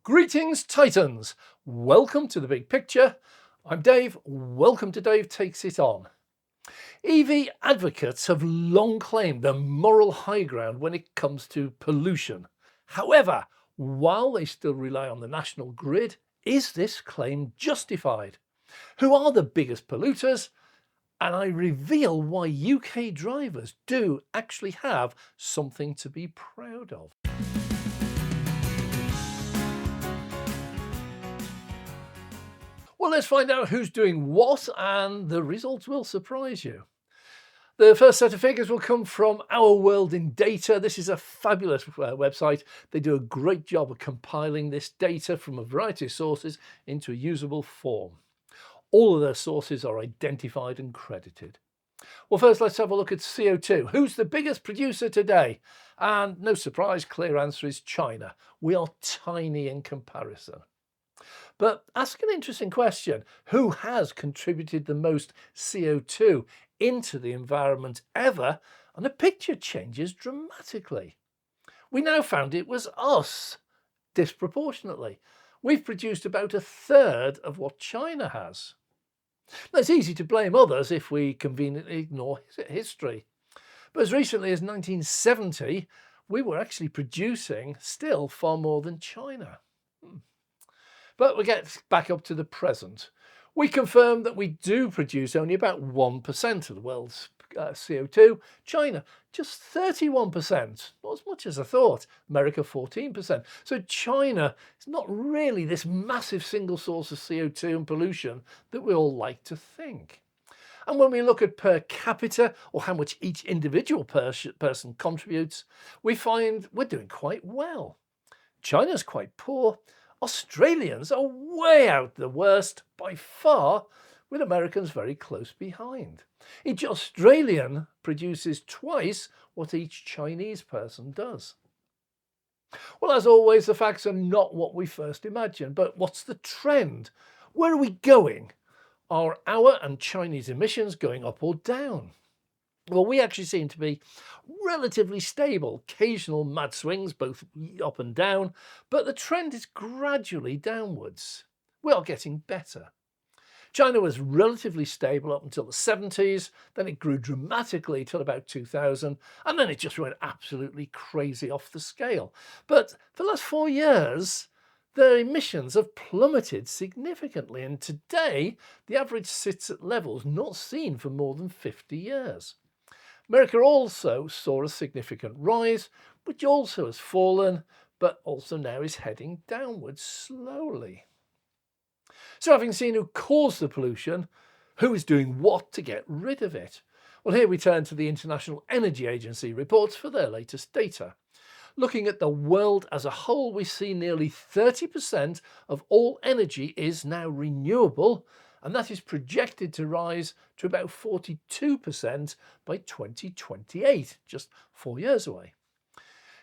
Greetings, Titans. Welcome to the big picture. I'm Dave. Welcome to Dave Takes It On. EV advocates have long claimed the moral high ground when it comes to pollution. However, while they still rely on the national grid, is this claim justified? Who are the biggest polluters? And I reveal why UK drivers do actually have something to be proud of. Well, let's find out who's doing what, and the results will surprise you. The first set of figures will come from Our World in Data. This is a fabulous website. They do a great job of compiling this data from a variety of sources into a usable form. All of their sources are identified and credited. Well, first let's have a look at CO2. Who's the biggest producer today? And no surprise, clear answer is China. We are tiny in comparison. But ask an interesting question. Who has contributed the most CO2 into the environment ever? And the picture changes dramatically. We now found it was us, disproportionately. We've produced about a third of what China has. Now, it's easy to blame others if we conveniently ignore history. But as recently as 1970, we were actually producing still far more than China. But we get back up to the present. We confirmed that we do produce only about 1% of the world's CO2. China, just 31%, not as much as I thought. America, 14%. So China is not really this massive single source of CO2 and pollution that we all like to think. And when we look at per capita, or how much each individual person contributes, we find we're doing quite well. China's quite poor. Australians are way out the worst by far, with Americans very close behind. Each Australian produces twice what each Chinese person does. Well, as always, the facts are not what we first imagined, but what's the trend? Where are we going? Are our and Chinese emissions going up or down? Well, we actually seem to be relatively stable, occasional mad swings, both up and down, but the trend is gradually downwards. We are getting better. China was relatively stable up until the 70s, then it grew dramatically till about 2000, and then it just went absolutely crazy off the scale. But for the last 4 years, their emissions have plummeted significantly, and today the average sits at levels not seen for more than 50 years. America also saw a significant rise, which also has fallen, but also now is heading downwards slowly. So having seen who caused the pollution, who is doing what to get rid of it? Well, here we turn to the International Energy Agency reports for their latest data. Looking at the world as a whole, we see nearly 30% of all energy is now renewable, and that is projected to rise to about 42% by 2028, just 4 years away.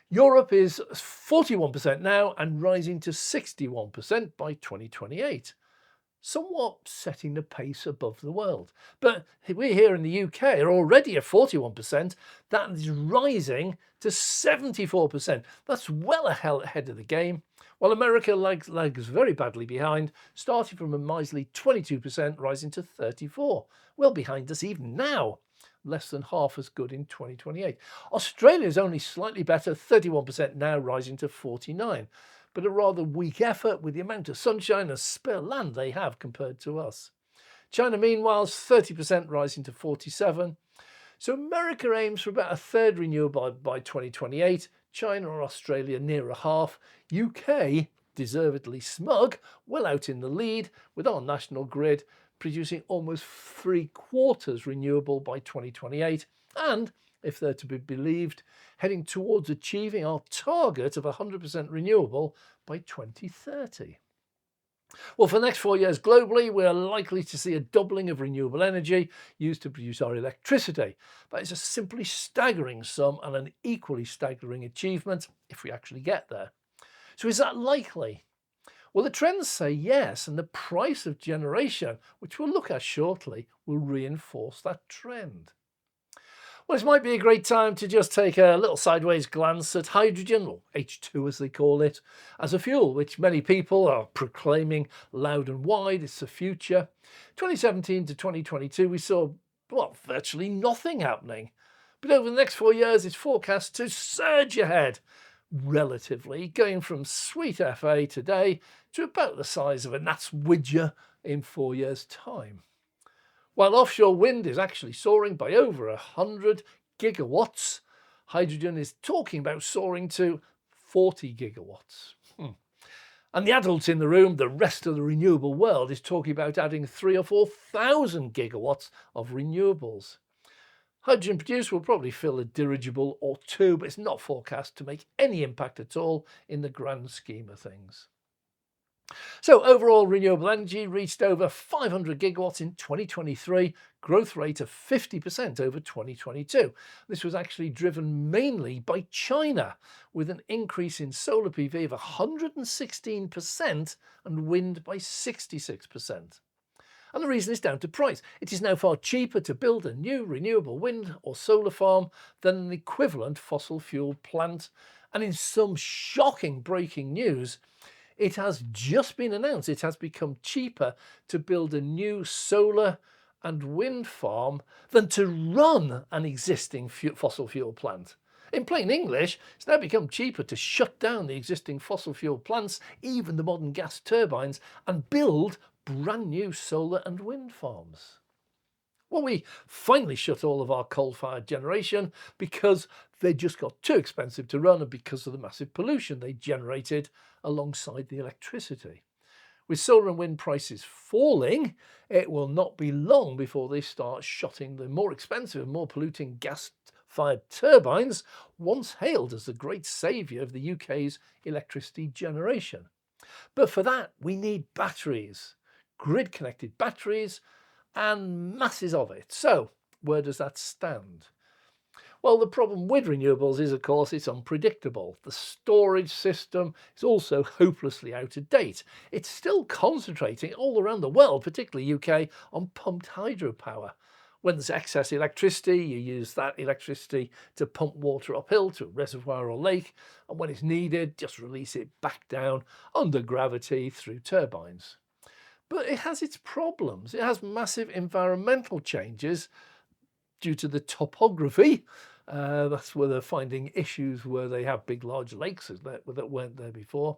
Europe is 41% now and rising to 61% by 2028, somewhat setting the pace above the world. But we here in the UK are already at 41%, that is rising to 74%. That's well ahead of the game, while America lags very badly behind, starting from a miserly 22%, rising to 34%. Well behind us even now, less than half as good in 2028. Australia is only slightly better, 31% now, rising to 49%. But a rather weak effort with the amount of sunshine and spare land they have compared to us. China, meanwhile, is 30%, rising to 47%. So America aims for about a third renewable by 2028, China or Australia near a half, UK, deservedly smug, well out in the lead, with our national grid producing almost 3/4 renewable by 2028, and, if they're to be believed, heading towards achieving our target of 100% renewable by 2030. Well, for the next 4 years globally, we are likely to see a doubling of renewable energy used to produce our electricity. That is a simply staggering sum and an equally staggering achievement if we actually get there. So is that likely? Well, the trends say yes, and the price of generation, which we'll look at shortly, will reinforce that trend. Well, this might be a great time to just take a little sideways glance at hydrogen, or H2 as they call it, as a fuel, which many people are proclaiming loud and wide it's the future. 2017 to 2022, we saw, well, virtually nothing happening. But over the next 4 years, it's forecast to surge ahead, relatively, going from sweet FA today to about the size of a gnat's widger in 4 years' time. While offshore wind is actually soaring by over 100 gigawatts, hydrogen is talking about soaring to 40 gigawatts. And the adults in the room, the rest of the renewable world, is talking about adding 3,000 or 4,000 gigawatts of renewables. Hydrogen produced will probably fill a dirigible or two, but it's not forecast to make any impact at all in the grand scheme of things. So overall renewable energy reached over 500 gigawatts in 2023, growth rate of 50% over 2022. This was actually driven mainly by China, with an increase in solar PV of 116% and wind by 66%. And the reason is down to price. It is now far cheaper to build a new renewable wind or solar farm than an equivalent fossil fuel plant. And in some shocking breaking news, it has just been announced it has become cheaper to build a new solar and wind farm than to run an existing fossil fuel plant. In plain English, it's now become cheaper to shut down the existing fossil fuel plants, even the modern gas turbines, and build brand new solar and wind farms. Well, we finally shut all of our coal-fired generation because they just got too expensive to run and because of the massive pollution they generated alongside the electricity. With solar and wind prices falling, it will not be long before they start shutting the more expensive and more polluting gas-fired turbines, once hailed as the great saviour of the UK's electricity generation. But for that, we need batteries, grid-connected batteries, and masses of it. So where does that stand? Well, the problem with renewables is, of course, it's unpredictable. The storage system is also hopelessly out of date. It's still concentrating all around the world, particularly UK, on pumped hydropower. When there's excess electricity, you use that electricity to pump water uphill to a reservoir or lake, and when it's needed, just release it back down under gravity through turbines. But it has its problems. It has massive environmental changes due to the topography. That's where they're finding issues where they have big, large lakes that weren't there before.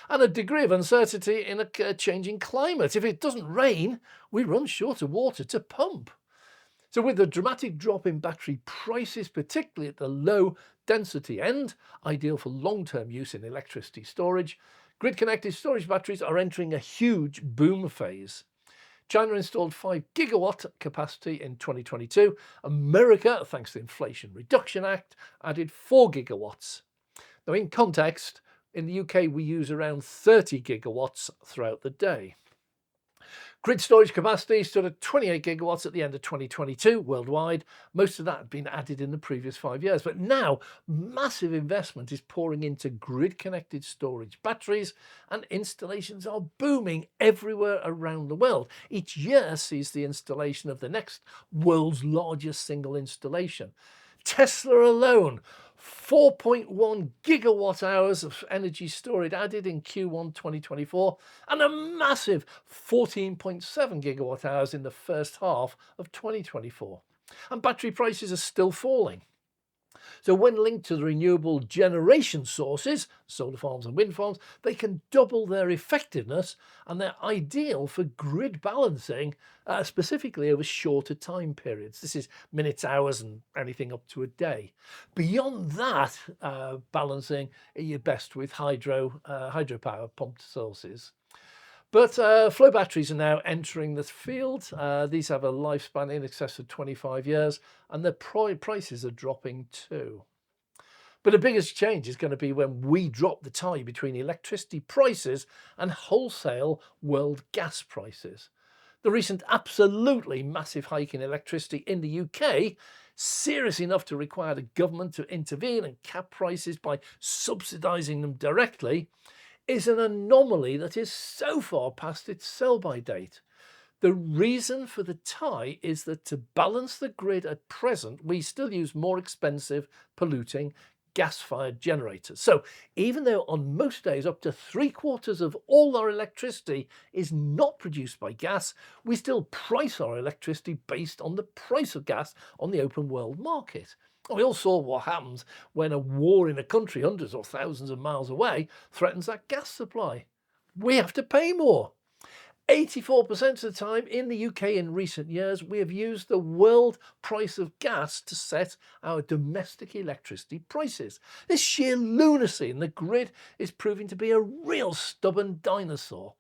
And a degree of uncertainty in a changing climate. If it doesn't rain, we run short of water to pump. So with the dramatic drop in battery prices, particularly at the low density end, ideal for long-term use in electricity storage, grid-connected storage batteries are entering a huge boom phase. China installed 5 gigawatt capacity in 2022. America, thanks to the Inflation Reduction Act, added 4 gigawatts. Now, in context, in the UK, we use around 30 gigawatts throughout the day. Grid storage capacity stood at 28 gigawatts at the end of 2022 worldwide. Most of that had been added in the previous 5 years. But now massive investment is pouring into grid-connected storage batteries, and installations are booming everywhere around the world. Each year sees the installation of the next world's largest single installation. Tesla alone, 4.1 gigawatt hours of energy storage added in Q1 2024, and a massive 14.7 gigawatt hours in the first half of 2024. And battery prices are still falling. So when linked to the renewable generation sources, solar farms and wind farms, they can double their effectiveness, and they're ideal for grid balancing, specifically over shorter time periods. This is minutes, hours, and anything up to a day. Beyond that balancing, you're best with hydropower pumped sources. But flow batteries are now entering the field. These have a lifespan in excess of 25 years, and their prices are dropping too. But the biggest change is going to be when we drop the tie between electricity prices and wholesale world gas prices. The recent absolutely massive hike in electricity in the UK, serious enough to require the government to intervene and cap prices by subsidising them directly, is an anomaly that is so far past its sell-by date. The reason for the tie is that to balance the grid at present, we still use more expensive, polluting gas-fired generators. So even though on most days up to 3/4 of all our electricity is not produced by gas, we still price our electricity based on the price of gas on the open world market. And we all saw what happens when a war in a country hundreds or thousands of miles away threatens that gas supply. We have to pay more. 84% of the time in the UK in recent years, we have used the world price of gas to set our domestic electricity prices. This sheer lunacy in the grid is proving to be a real stubborn dinosaur.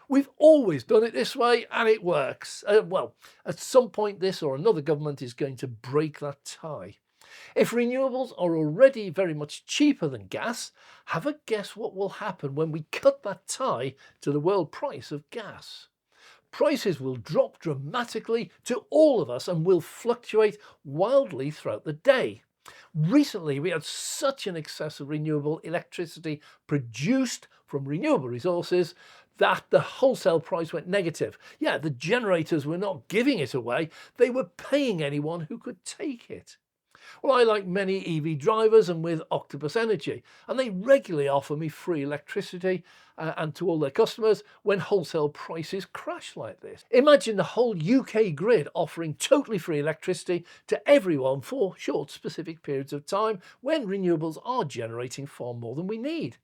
We've always done it this way and it works. Well, at some point this or another government is going to break that tie. If renewables are already very much cheaper than gas, have a guess what will happen when we cut that tie to the world price of gas. Prices will drop dramatically to all of us and will fluctuate wildly throughout the day. Recently, we had such an excess of renewable electricity produced from renewable resources that the wholesale price went negative. Yeah, the generators were not giving it away, they were paying anyone who could take it. Well, I like many EV drivers and with Octopus Energy, and they regularly offer me free electricity and to all their customers when wholesale prices crash like this. Imagine the whole UK grid offering totally free electricity to everyone for short specific periods of time when renewables are generating far more than we need.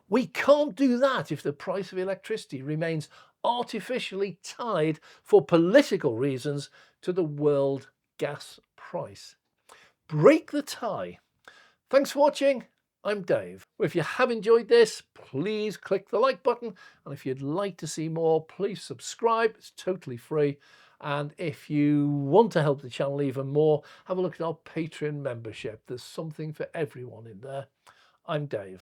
We can't do that if the price of electricity remains artificially tied for political reasons to the world gas price. Break the tie. Thanks for watching. I'm Dave. If you have enjoyed this, please click the like button. And if you'd like to see more, please subscribe. It's totally free. And if you want to help the channel even more, have a look at our Patreon membership. There's something for everyone in there. I'm Dave.